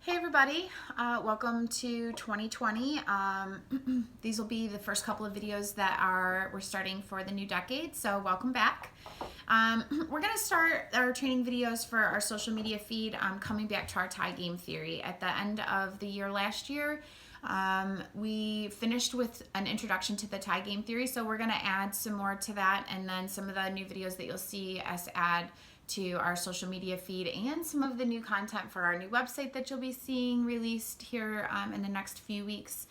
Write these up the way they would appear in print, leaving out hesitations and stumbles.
Hey everybody, welcome to 2020. These will be the first couple of videos that we're starting for the new decade, so welcome back. We're going to start our training videos for our social media feed, coming back to our tie game theory. At the end of the year last year, we finished with an introduction to the tie game theory, so we're going to add some more to that, and then some of the new videos that you'll see us add to our social media feed and some of the new content for our new website that you'll be seeing released here in the next few weeks.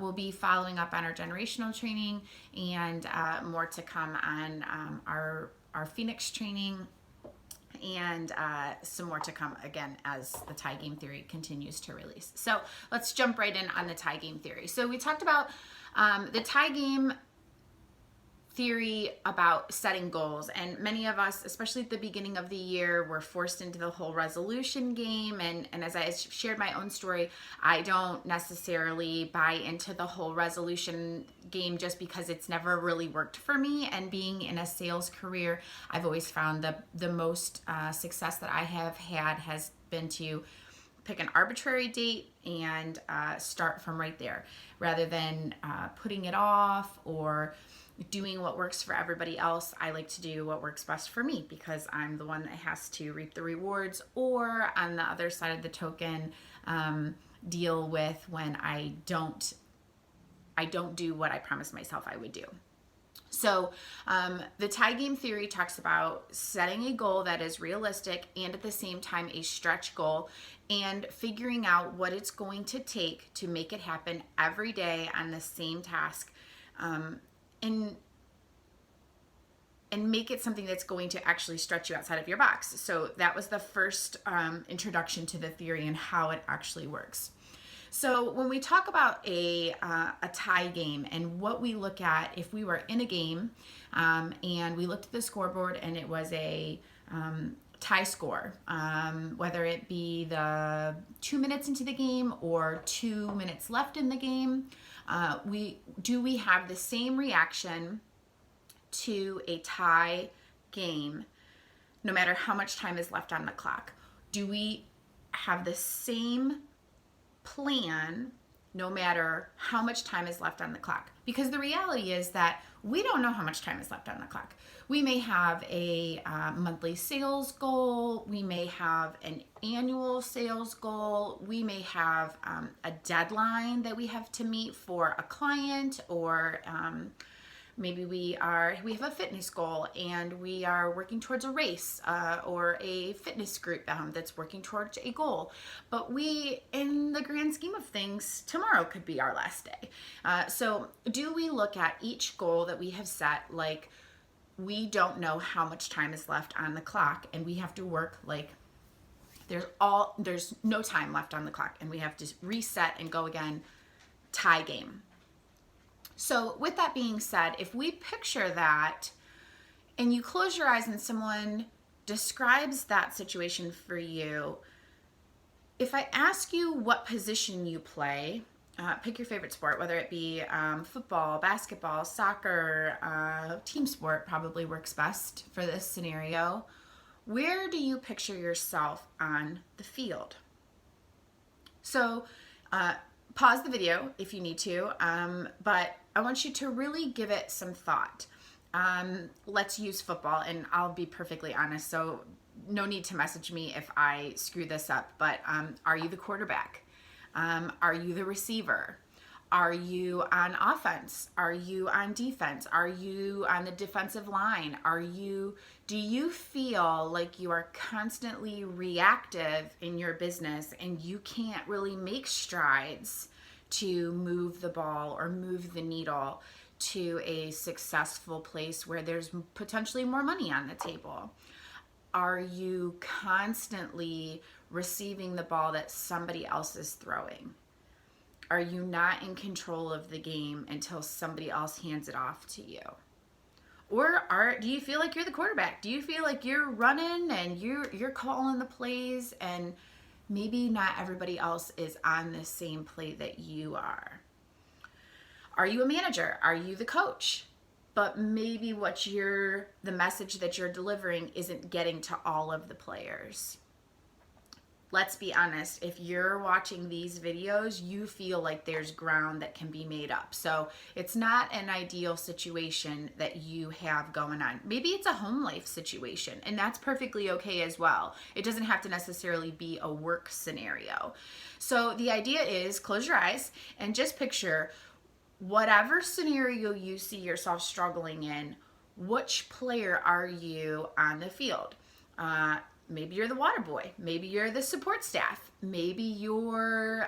We'll be following up on our generational training and more to come on our Phoenix training, and some more to come again as the tie game theory continues to release. So let's jump right in on the tie game theory. So we talked about the tie game theory about setting goals, and many of us, especially at the beginning of the year, were forced into the whole resolution game, and as I shared my own story, I don't necessarily buy into the whole resolution game just because it's never really worked for me. And being in a sales career, I've always found the most success that I have had has been to pick an arbitrary date and start from right there, rather than putting it off or doing what works for everybody else. I like to do what works best for me because I'm the one that has to reap the rewards, or on the other side of the token, deal with when I don't do what I promised myself I would do. So the tie game theory talks about setting a goal that is realistic and at the same time a stretch goal, and figuring out what it's going to take to make it happen every day on the same task, and make it something that's going to actually stretch you outside of your box. So that was the first introduction to the theory and how it actually works. So when we talk about a tie game and what we look at, if we were in a game and we looked at the scoreboard and it was a tie score, whether it be the 2 minutes into the game or 2 minutes left in the game, we have the same reaction to a tie game no matter how much time is left on the clock? Do we have the same plan no matter how much time is left on the clock? Because the reality is that we don't know how much time is left on the clock. We may have a monthly sales goal, we may have an annual sales goal, we may have a deadline that we have to meet for a client, or maybe we have a fitness goal and we are working towards a race or a fitness group that's working towards a goal. But we, in the grand scheme of things, tomorrow could be our last day. So do we look at each goal that we have set like we don't know how much time is left on the clock, and we have to work like there's no time left on the clock and we have to reset and go again? Tie game. So with that being said, if we picture that and you close your eyes and someone describes that situation for you, if I ask you what position you play, pick your favorite sport, whether it be football, basketball, soccer, team sport probably works best for this scenario. Where do you picture yourself on the field? So pause the video if you need to, but I want you to really give it some thought. Let's use football, and I'll be perfectly honest, so no need to message me if I screw this up, but are you the quarterback? Are you the receiver? Are you on offense? Are you on defense? Are you on the defensive line? Do you feel like you are constantly reactive in your business and you can't really make strides to move the ball or move the needle to a successful place where there's potentially more money on the table? Are you constantly receiving the ball that somebody else is throwing? Are you not in control of the game until somebody else hands it off to you? Or do you feel like you're the quarterback? Do you feel like you're running and you're calling the plays, and maybe not everybody else is on the same play that you are? Are you a manager? Are you the coach? But maybe the message that you're delivering isn't getting to all of the players. let's be honest, if you're watching these videos, you feel like there's ground that can be made up. So it's not an ideal situation that you have going on. Maybe it's a home life situation, and that's perfectly okay as well. It doesn't have to necessarily be a work scenario. So the idea is close your eyes and just picture whatever scenario you see yourself struggling in, which player are you on the field? Maybe you're the water boy. Maybe you're the support staff. Maybe you're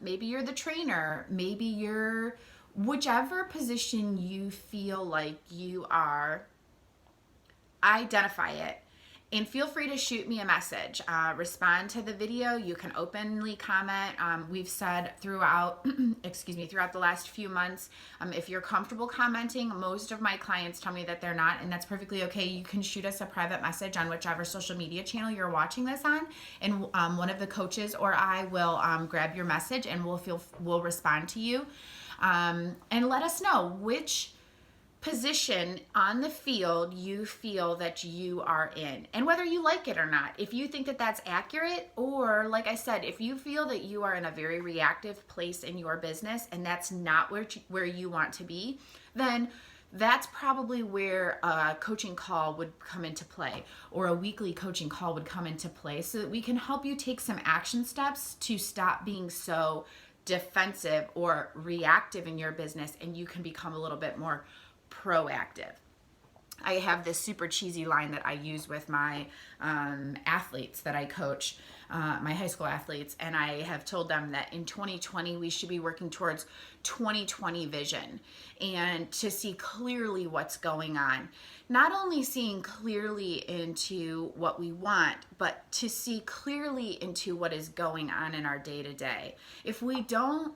the trainer. Maybe you're whichever position you feel like you are. Identify it and feel free to shoot me a message. Respond to the video. You can openly comment. We've said throughout, throughout the last few months, if you're comfortable commenting, most of my clients tell me that they're not, and that's perfectly okay. You can shoot us a private message on whichever social media channel you're watching this on, and one of the coaches or I will grab your message and we'll respond to you, and let us know which position on the field you feel that you are in and whether you like it or not. If you think that that's accurate, or like I said, if you feel that you are in a very reactive place in your business and that's not where you want to be, then that's probably where a coaching call would come into play, or a weekly coaching call would come into play, so that we can help you take some action steps to stop being so defensive or reactive in your business, and you can become a little bit more proactive. I have this super cheesy line that I use with my athletes that I coach, my high school athletes, and I have told them that in 2020 we should be working towards 2020 vision, and to see clearly what's going on. Not only seeing clearly into what we want, but to see clearly into what is going on in our day-to-day. If we don't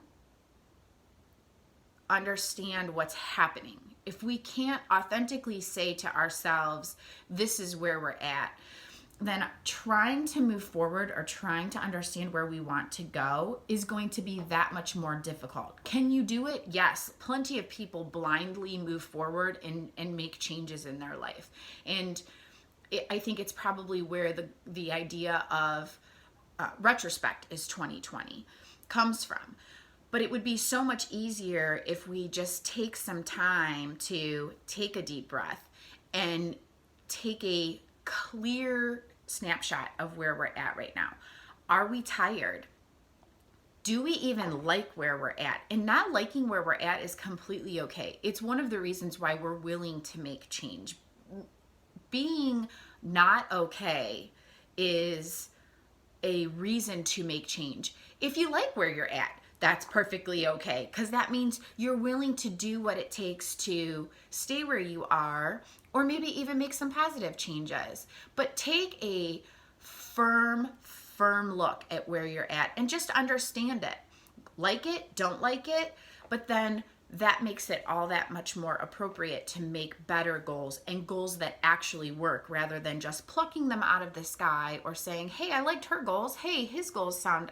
understand what's happening, if we can't authentically say to ourselves, this is where we're at, then trying to move forward or trying to understand where we want to go is going to be that much more difficult. Can you do it? Yes. Plenty of people blindly move forward and make changes in their life. And I think it's probably where the idea of retrospect is 2020 comes from. But it would be so much easier if we just take some time to take a deep breath and take a clear snapshot of where we're at right now. Are we tired? Do we even like where we're at? And not liking where we're at is completely okay. It's one of the reasons why we're willing to make change. Being not okay is a reason to make change. If you like where you're at, that's perfectly okay, because that means you're willing to do what it takes to stay where you are, or maybe even make some positive changes. But take a firm look at where you're at and just understand it. Like it, don't like it, but then that makes it all that much more appropriate to make better goals, and goals that actually work, rather than just plucking them out of the sky or saying, hey, I liked her goals. Hey, his goals sound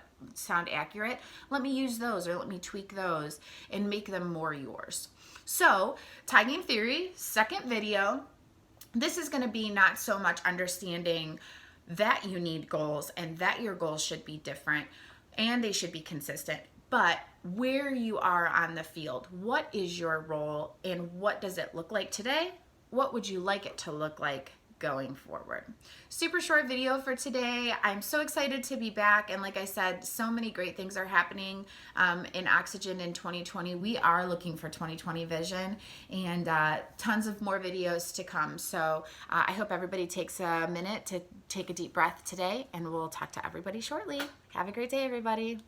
accurate. Let me use those, or let me tweak those and make them more yours. So, tie game theory, second video. This is going to be not so much understanding that you need goals and that your goals should be different and they should be consistent, but where you are on the field. What is your role, and what does it look like today? What would you like it to look like going forward? Super short video for today. I'm so excited to be back, and like I said, so many great things are happening in Oxygen in 2020. We are looking for 2020 vision, and tons of more videos to come. So I hope everybody takes a minute to take a deep breath today, and we'll talk to everybody shortly. Have a great day, everybody.